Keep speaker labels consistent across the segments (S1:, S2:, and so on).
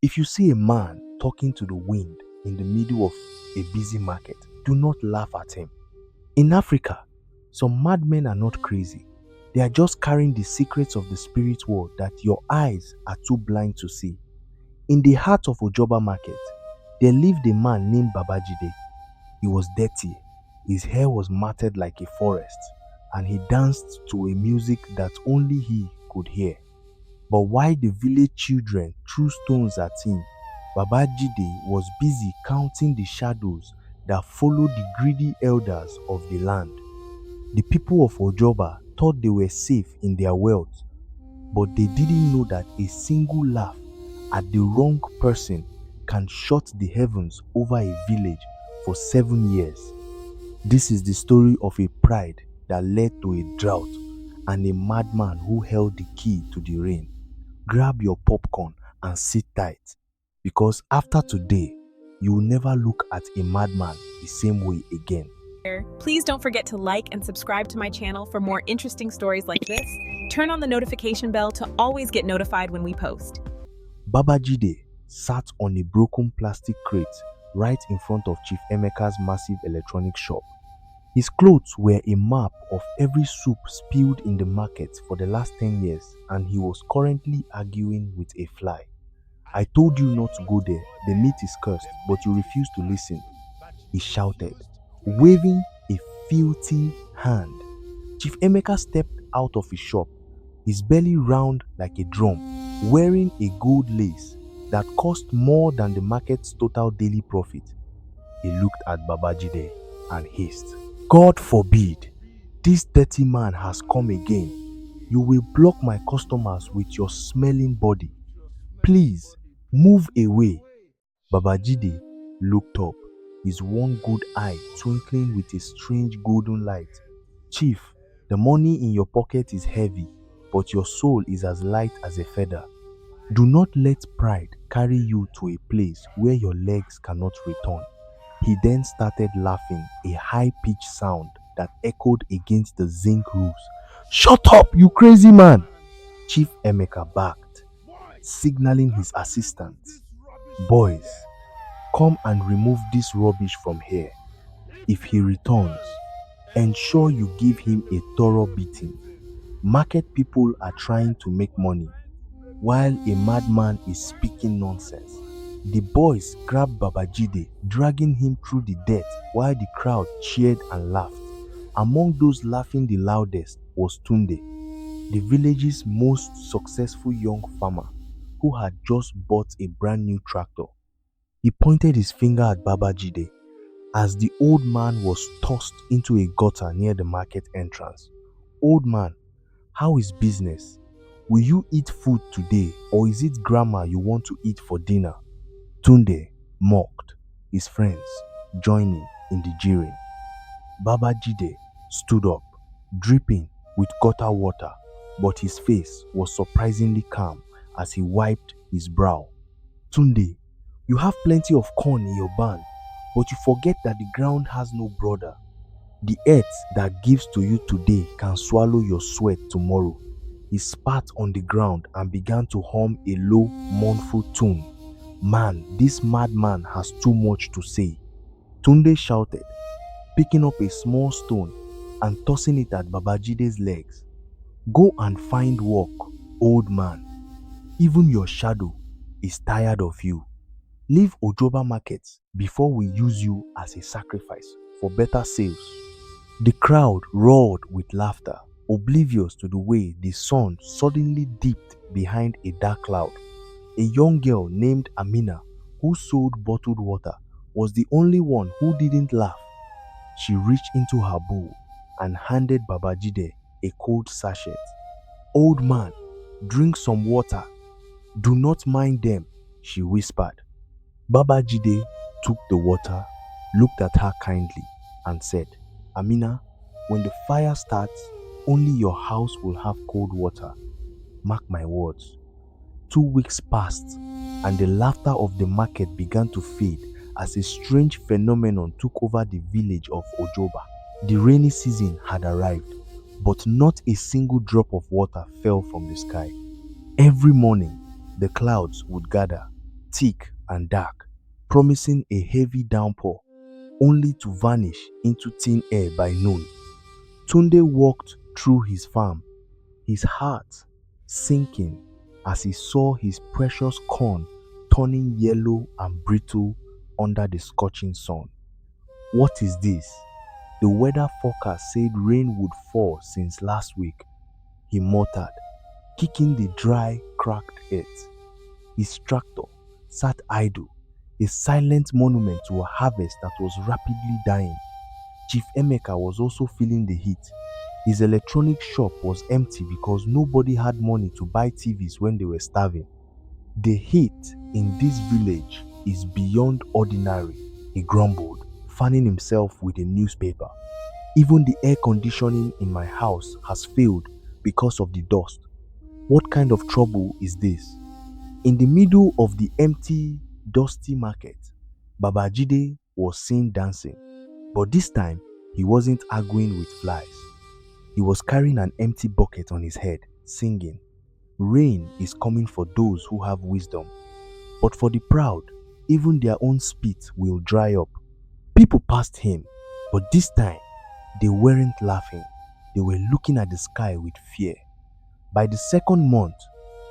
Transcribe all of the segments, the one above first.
S1: If you see a man talking to the wind in the middle of a busy market, do not laugh at him. In Africa, some madmen are not crazy. They are just carrying the secrets of the spirit world that your eyes are too blind to see. In the heart of Ojoba Market, there lived a man named Babajide. He was dirty, his hair was matted like a forest, and he danced to a music that only he could hear. But while the village children threw stones at him, Babajide was busy counting the shadows that followed the greedy elders of the land. The people of Ojoba thought they were safe in their wealth, but they didn't know that a single laugh at the wrong person can shut the heavens over a village for 7 years. This is the story of a pride that led to a drought and a madman who held the key to the rain. Grab your popcorn and sit tight, because after today, you will never look at a madman the same way again.
S2: Please don't forget to like and subscribe to my channel for more interesting stories like this. Turn on the notification bell to always get notified when we post.
S1: Babajide sat on a broken plastic crate right in front of Chief Emeka's massive electronics shop. His clothes were a map of every soup spilled in the market for the last 10 years, and he was currently arguing with a fly. "I told you not to go there. The meat is cursed, but you refuse to listen," he shouted, waving a filthy hand. Chief Emeka stepped out of his shop, his belly round like a drum, wearing a gold lace that cost more than the market's total daily profit. He looked at Babajide and hissed, "God forbid, this dirty man has come again. You will block my customers with your smelling body. Please, move away." Babajide looked up, his one good eye twinkling with a strange golden light. "Chief, the money in your pocket is heavy, but your soul is as light as a feather. Do not let pride carry you to a place where your legs cannot return." He then started laughing, a high-pitched sound that echoed against the zinc roofs. "Shut up, you crazy man!" Chief Emeka barked, signaling his assistants. "Boys, come and remove this rubbish from here. If he returns, ensure you give him a thorough beating. Market people are trying to make money, while a madman is speaking nonsense." The boys grabbed Babajide, dragging him through the dirt while the crowd cheered and laughed. Among those laughing the loudest was Tunde, the village's most successful young farmer who had just bought a brand new tractor. He pointed his finger at Babajide as the old man was tossed into a gutter near the market entrance. "Old man, how is business? Will you eat food today, or is it grandma you want to eat for dinner?" Tunde mocked, his friends joining in the jeering. Babajide stood up, dripping with gutter water, but his face was surprisingly calm as he wiped his brow. "Tunde, you have plenty of corn in your barn, but you forget that the ground has no brother. The earth that gives to you today can swallow your sweat tomorrow." He spat on the ground and began to hum a low, mournful tune. "Man, this madman has too much to say," Tunde shouted, picking up a small stone and tossing it at Babajide's legs. "Go and find work, old man. Even your shadow is tired of you. Leave Ojoba Market before we use you as a sacrifice for better sales." The crowd roared with laughter, oblivious to the way the sun suddenly dipped behind a dark cloud. A young girl named Amina, who sold bottled water, was the only one who didn't laugh. She reached into her bowl and handed Babajide a cold sachet. "Old man, drink some water. Do not mind them," she whispered. Babajide took the water, looked at her kindly, and said, "Amina, when the fire starts, only your house will have cold water. Mark my words." 2 weeks passed, and the laughter of the market began to fade as a strange phenomenon took over the village of Ojoba. The rainy season had arrived, but not a single drop of water fell from the sky. Every morning, the clouds would gather, thick and dark, promising a heavy downpour, only to vanish into thin air by noon. Tunde walked through his farm, his heart sinking as he saw his precious corn turning yellow and brittle under the scorching sun. What is this? The weather forecast said rain would fall since last week, he muttered, kicking the dry, cracked earth. His tractor sat idle, a silent monument to a harvest that was rapidly dying. Chief Emeka was also feeling the heat. His electronic shop was empty because nobody had money to buy TVs when they were starving. The heat in this village is beyond ordinary, he grumbled, fanning himself with a newspaper. Even the air conditioning in my house has failed because of the dust. What kind of trouble is this? In the middle of the empty, dusty market, Baba Jide was seen dancing. But this time, he wasn't arguing with flies. He was carrying an empty bucket on his head, singing, "Rain is coming for those who have wisdom, but for the proud, even their own spit will dry up." People passed him, but this time, they weren't laughing. They were looking at the sky with fear. By the second month,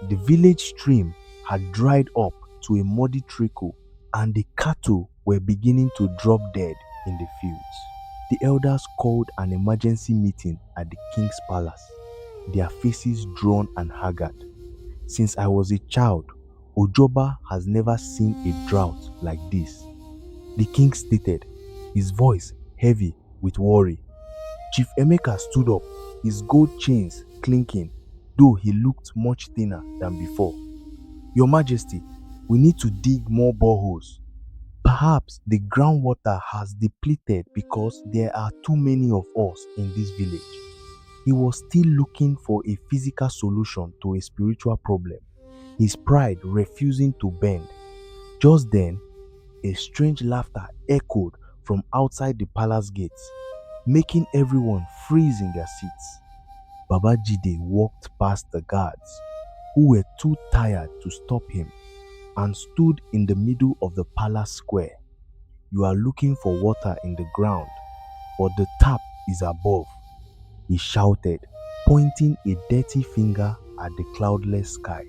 S1: the village stream had dried up to a muddy trickle, and the cattle were beginning to drop dead in the fields. The elders called an emergency meeting at the king's palace, their faces drawn and haggard. "Since I was a child, Ojoba has never seen a drought like this," the king stated, his voice heavy with worry. Chief Emeka stood up, his gold chains clinking, though he looked much thinner than before. "Your Majesty, we need to dig more boreholes. Perhaps the groundwater has depleted because there are too many of us in this village." He was still looking for a physical solution to a spiritual problem, his pride refusing to bend. Just then, a strange laughter echoed from outside the palace gates, making everyone freeze in their seats. Baba Jide walked past the guards, who were too tired to stop him, and stood in the middle of the palace square. "You are looking for water in the ground, but the tap is above," he shouted, pointing a dirty finger at the cloudless sky.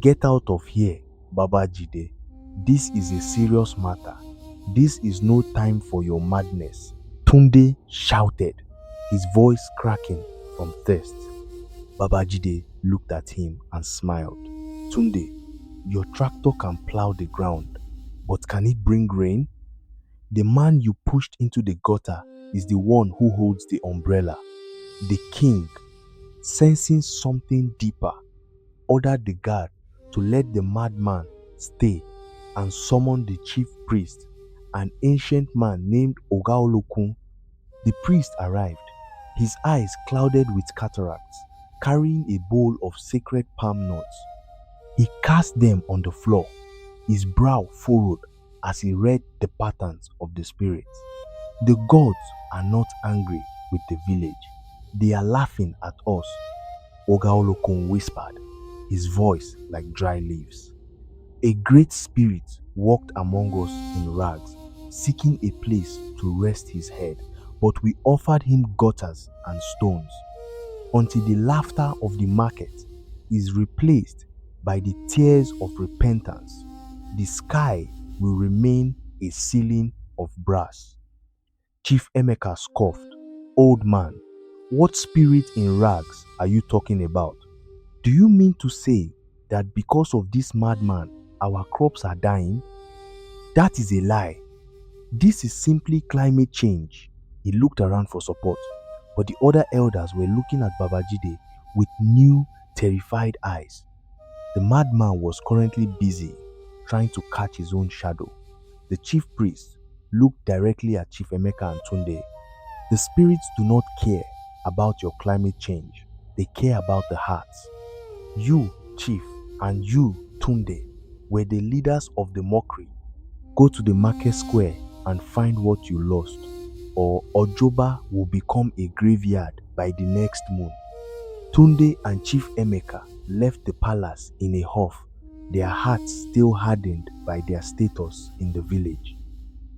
S1: "Get out of here, Baba Jide. This is a serious matter. This is no time for your madness," Tunde shouted, his voice cracking from thirst. Baba Jide looked at him and smiled. "Tunde, your tractor can plow the ground, but can it bring rain? The man you pushed into the gutter is the one who holds the umbrella." The king, sensing something deeper, ordered the guard to let the madman stay and summoned the chief priest, an ancient man named Ogaolokun. The priest arrived, his eyes clouded with cataracts, carrying a bowl of sacred palm nuts. He cast them on the floor, his brow furrowed as he read the patterns of the spirits. "The gods are not angry with the village. They are laughing at us," Ogaolokun whispered, his voice like dry leaves. "A great spirit walked among us in rags, seeking a place to rest his head, but we offered him gutters and stones, until the laughter of the market is replaced by the tears of repentance. The sky will remain a ceiling of brass." Chief Emeka scoffed. "Old man, what spirit in rags are you talking about? Do you mean to say that because of this madman, our crops are dying? That is a lie. This is simply climate change." He looked around for support, but the other elders were looking at Baba Jide with new, terrified eyes. The madman was currently busy trying to catch his own shadow. The chief priest looked directly at Chief Emeka and Tunde. "The spirits do not care about your climate change. They care about the hearts. You, chief, and you, Tunde, were the leaders of the mockery. Go to the market square and find what you lost, or Ojoba will become a graveyard by the next moon." Tunde and Chief Emeka left the palace in a huff, their hearts still hardened by their status in the village.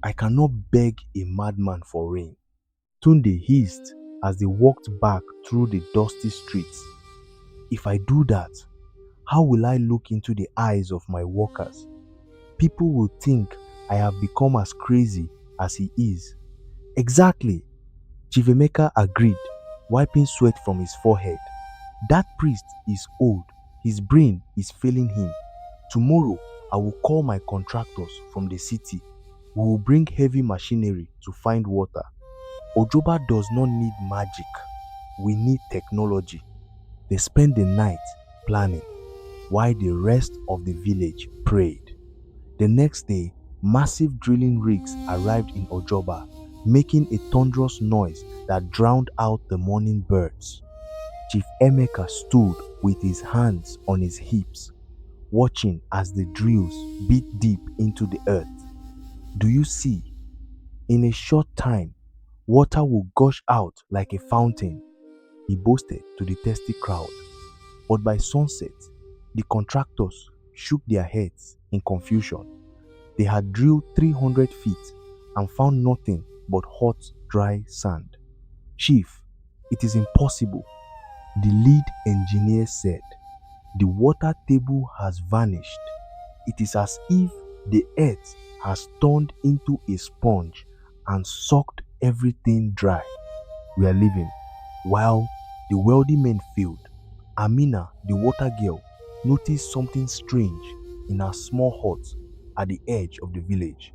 S1: I cannot beg a madman for rain, Tunde hissed as they walked back through the dusty streets. If I do that, how will I look into the eyes of my workers? People will think I have become as crazy as he is. Exactly, Chivemeka agreed, wiping sweat from his forehead. That priest is old. His brain is failing him. Tomorrow, I will call my contractors from the city. We will bring heavy machinery to find water. Ojoba does not need magic. We need technology. They spent the night planning, while the rest of the village prayed. The next day, massive drilling rigs arrived in Ojoba, making a thunderous noise that drowned out the morning birds. Chief Emeka stood with his hands on his hips, watching as the drills beat deep into the earth. Do you see? In a short time, water will gush out like a fountain, he boasted to the thirsty crowd. But by sunset, the contractors shook their heads in confusion. They had drilled 300 feet and found nothing but hot, dry sand. Chief, it is impossible, the lead engineer said. The water table has vanished. It is as if the earth has turned into a sponge and sucked everything dry. We are leaving. While the wealthy men failed, Amina, the water girl, noticed something strange in her small hut at the edge of the village.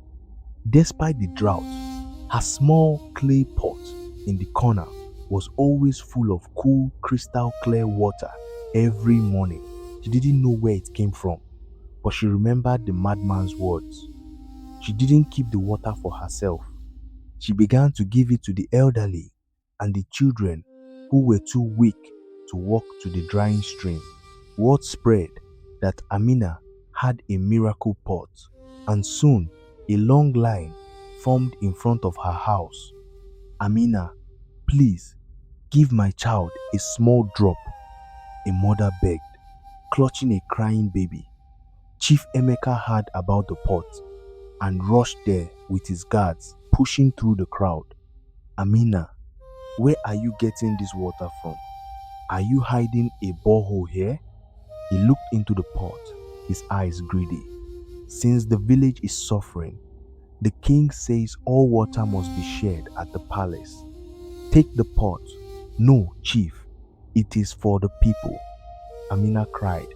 S1: Despite the drought, her small clay pot in the corner was always full of cool, crystal clear water every morning. She didn't know where it came from, but she remembered the madman's words. She didn't keep the water for herself. She began to give it to the elderly and the children who were too weak to walk to the drying stream. Word spread that Amina had a miracle pot, and soon a long line formed in front of her house. Amina, please, give my child a small drop, a mother begged, clutching a crying baby. Chief Emeka heard about the pot and rushed there with his guards, pushing through the crowd. Amina, where are you getting this water from? Are you hiding a borehole here? He looked into the pot, his eyes greedy. Since the village is suffering, the king says all water must be shared at the palace. Take the pot. No, chief, it is for the people, Amina cried.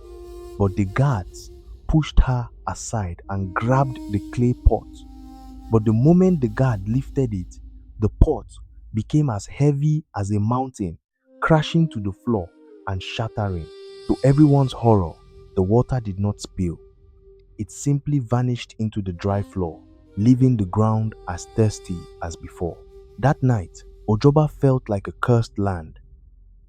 S1: But the guards pushed her aside and grabbed the clay pot. But the moment the guard lifted it, the pot became as heavy as a mountain, crashing to the floor and shattering. To everyone's horror, the water did not spill. It simply vanished into the dry floor, leaving the ground as thirsty as before. That night, Ojoba felt like a cursed land.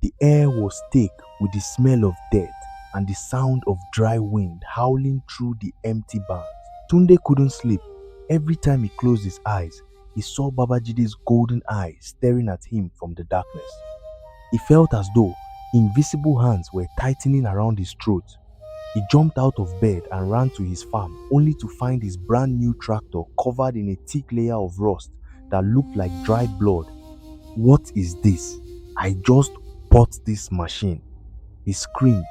S1: The air was thick with the smell of death and the sound of dry wind howling through the empty barns. Tunde couldn't sleep. Every time he closed his eyes, he saw Baba Jide's golden eyes staring at him from the darkness. He felt as though invisible hands were tightening around his throat. He jumped out of bed and ran to his farm, only to find his brand new tractor covered in a thick layer of rust that looked like dried blood. What is this? I just bought this machine, he screamed.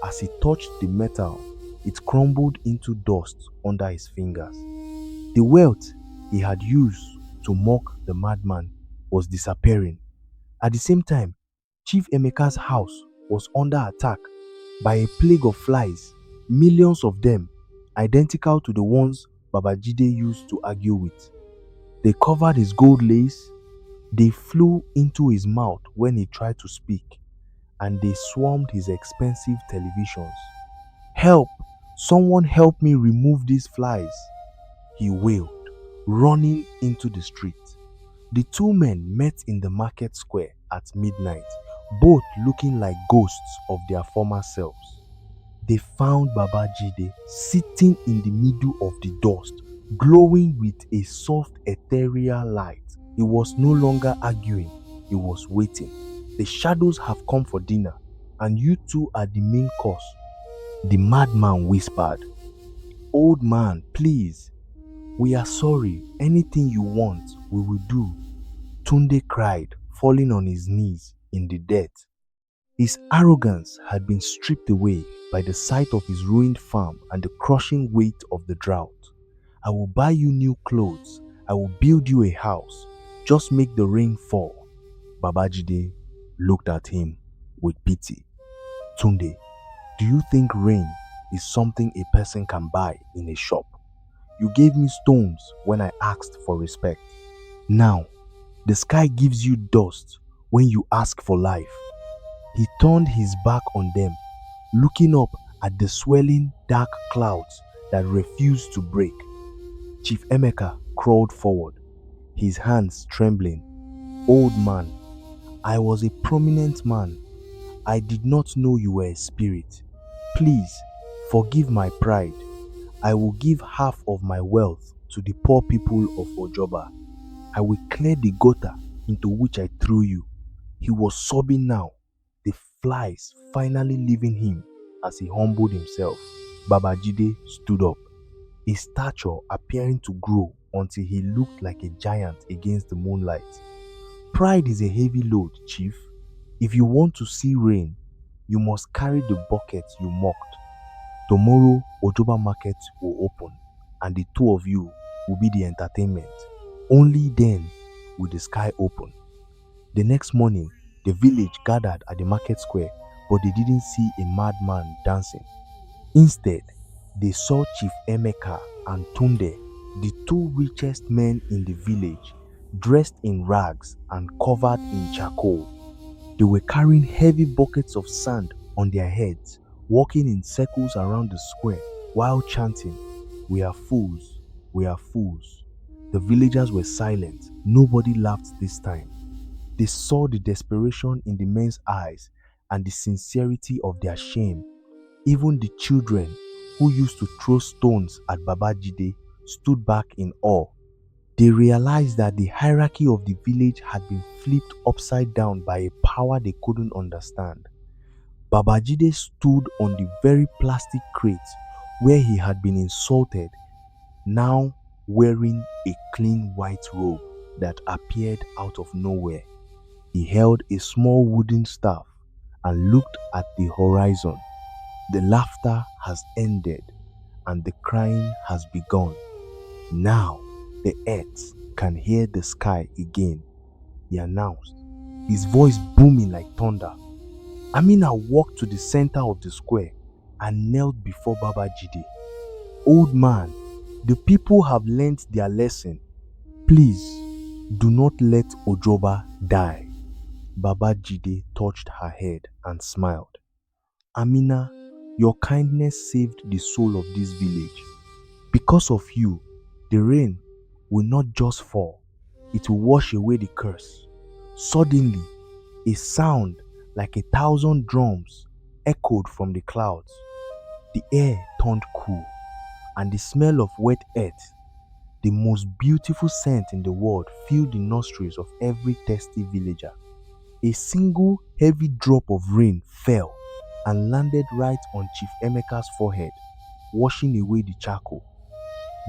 S1: As he touched the metal, it crumbled into dust under his fingers. The wealth he had used to mock the madman was disappearing. At the same time, Chief Emeka's house was under attack by a plague of flies, millions of them, identical to the ones Baba Jide used to argue with. They covered his gold lace, they flew into his mouth when he tried to speak, and they swarmed his expensive televisions. Help! Someone help me remove these flies, he wailed, running into the street. The two men met in the market square at midnight, both looking like ghosts of their former selves. They found Baba Jide sitting in the middle of the dust, glowing with a soft ethereal light. He was no longer arguing, he was waiting. The shadows have come for dinner, and you two are the main course. The madman whispered, "Old man, please, we are sorry. Anything you want, we will do." Tunde cried, falling on his knees in the dirt. His arrogance had been stripped away by the sight of his ruined farm and the crushing weight of the drought. "I will buy you new clothes. I will build you a house. Just make the rain fall." Babajide looked at him with pity. "Tunde, do you think rain is something a person can buy in a shop? You gave me stones when I asked for respect. Now, the sky gives you dust when you ask for life." He turned his back on them, looking up at the swelling dark clouds that refused to break. Chief Emeka crawled forward, his hands trembling. "Old man, I was a prominent man. I did not know you were a spirit. Please, forgive my pride. I will give half of my wealth to the poor people of Ojoba. I will clear the gutter into which I threw you." He was sobbing now, the flies finally leaving him as he humbled himself. Babajide stood up, his stature appearing to grow until he looked like a giant against the moonlight. "Pride is a heavy load, Chief. If you want to see rain, you must carry the bucket you mocked. Tomorrow, Ojoba Market will open, and the two of you will be the entertainment. Only then will the sky open." The next morning, the village gathered at the market square, but they didn't see a madman dancing. Instead, they saw Chief Emeka and Tunde, the two richest men in the village, dressed in rags and covered in charcoal. They were carrying heavy buckets of sand on their heads, walking in circles around the square while chanting, "We are fools, we are fools." The villagers were silent. Nobody laughed this time. They saw the desperation in the men's eyes and the sincerity of their shame. Even the children, who used to throw stones at Babajide, stood back in awe. They realized that the hierarchy of the village had been flipped upside down by a power they couldn't understand. Babajide stood on the very plastic crate where he had been insulted, now wearing a clean white robe that appeared out of nowhere. He held a small wooden staff and looked at the horizon. The laughter has ended and the crying has begun. Now the earth can hear the sky again, he announced, his voice booming like thunder. Amina walked to the center of the square and knelt before Babajide. "Old man, the people have learnt their lesson. Please, do not let Ojoba die." Babajide touched her head and smiled. "Amina, your kindness saved the soul of this village. Because of you, the rain will not just fall, it will wash away the curse." Suddenly, a sound like 1,000 drums echoed from the clouds. The air turned cool, and the smell of wet earth, the most beautiful scent in the world, filled the nostrils of every thirsty villager. A single heavy drop of rain fell and landed right on Chief Emeka's forehead, washing away the charcoal.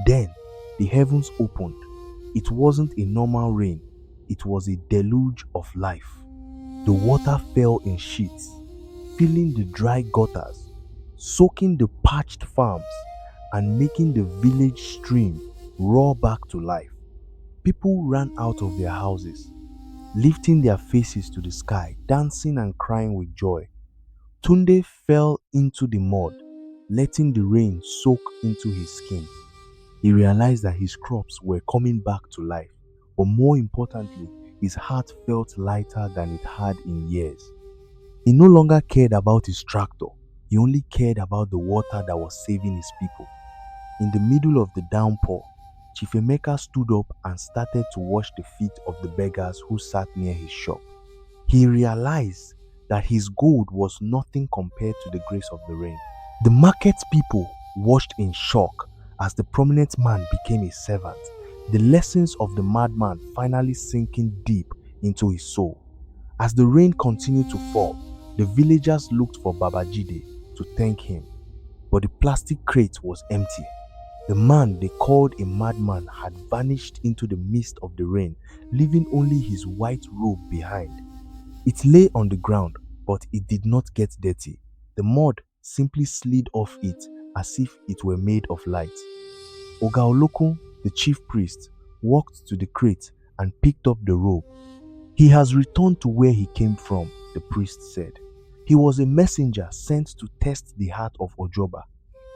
S1: Then the heavens opened. It wasn't a normal rain, it was a deluge of life. The water fell in sheets, filling the dry gutters, soaking the parched farms, and making the village stream roar back to life. People ran out of their houses, lifting their faces to the sky, dancing and crying with joy. Tunde fell into the mud, letting the rain soak into his skin. He realized that his crops were coming back to life, but more importantly, his heart felt lighter than it had in years. He no longer cared about his tractor, he only cared about the water that was saving his people. In the middle of the downpour, Chief Emeka stood up and started to wash the feet of the beggars who sat near his shop. He realized that his gold was nothing compared to the grace of the rain. The market people watched in shock as the prominent man became a servant, the lessons of the madman finally sinking deep into his soul. As the rain continued to fall, the villagers looked for Babajide to thank him. but the plastic crate was empty. The man they called a madman had vanished into the mist of the rain, leaving only his white robe behind. It lay on the ground, but it did not get dirty. The mud simply slid off it as if it were made of light. Ogaolokun, the chief priest, walked to the crate and picked up the robe. "He has returned to where he came from," the priest said. "He was a messenger sent to test the heart of Ojoba.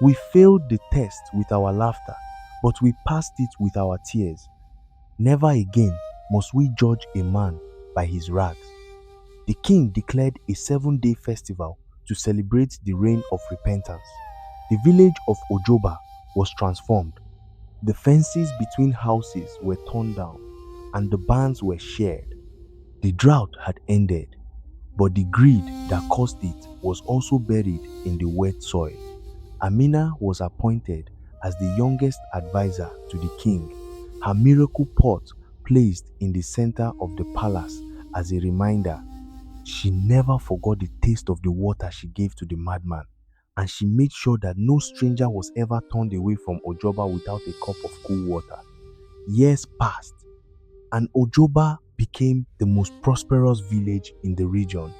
S1: We failed the test with our laughter, but we passed it with our tears. Never again must we judge a man by his rags." The king declared a 7-day festival to celebrate the reign of repentance. The village of Ojoba was transformed. The fences between houses were torn down, and the barns were shared. The drought had ended, but the greed that caused it was also buried in the wet soil. Amina was appointed as the youngest advisor to the king, her miracle pot placed in the center of the palace as a reminder. She never forgot the taste of the water she gave to the madman, and she made sure that no stranger was ever turned away from Ojoba without a cup of cool water. Years passed, and Ojoba became the most prosperous village in the region.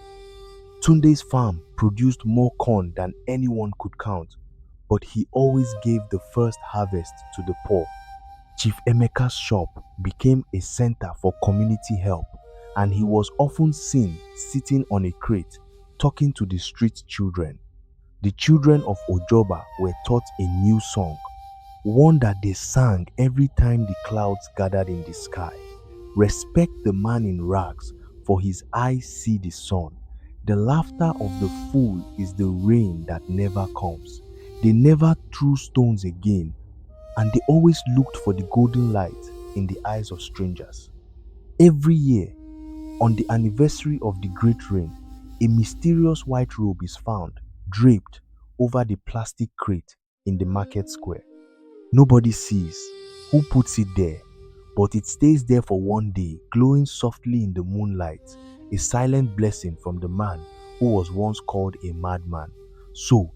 S1: Tunde's farm produced more corn than anyone could count, but he always gave the first harvest to the poor. Chief Emeka's shop became a center for community help, and he was often seen sitting on a crate talking to the street children. The children of Ojoba were taught a new song, one that they sang every time the clouds gathered in the sky. "Respect the man in rags, for his eyes see the sun. The laughter of the fool is the rain that never comes. They never threw stones again, and they always looked for the golden light in the eyes of strangers." Every year, on the anniversary of the great rain, a mysterious white robe is found, draped over the plastic crate in the market square. Nobody sees who puts it there, but it stays there for one day, glowing softly in the moonlight, a silent blessing from the man who was once called a madman. So,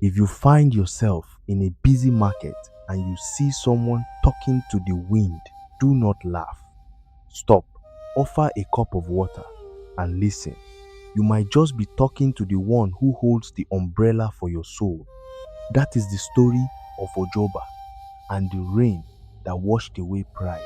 S1: if you find yourself in a busy market and you see someone talking to the wind, do not laugh. Stop, offer a cup of water, and listen. You might just be talking to the one who holds the umbrella for your soul. That is the story of Ojoba and the rain that washed away pride.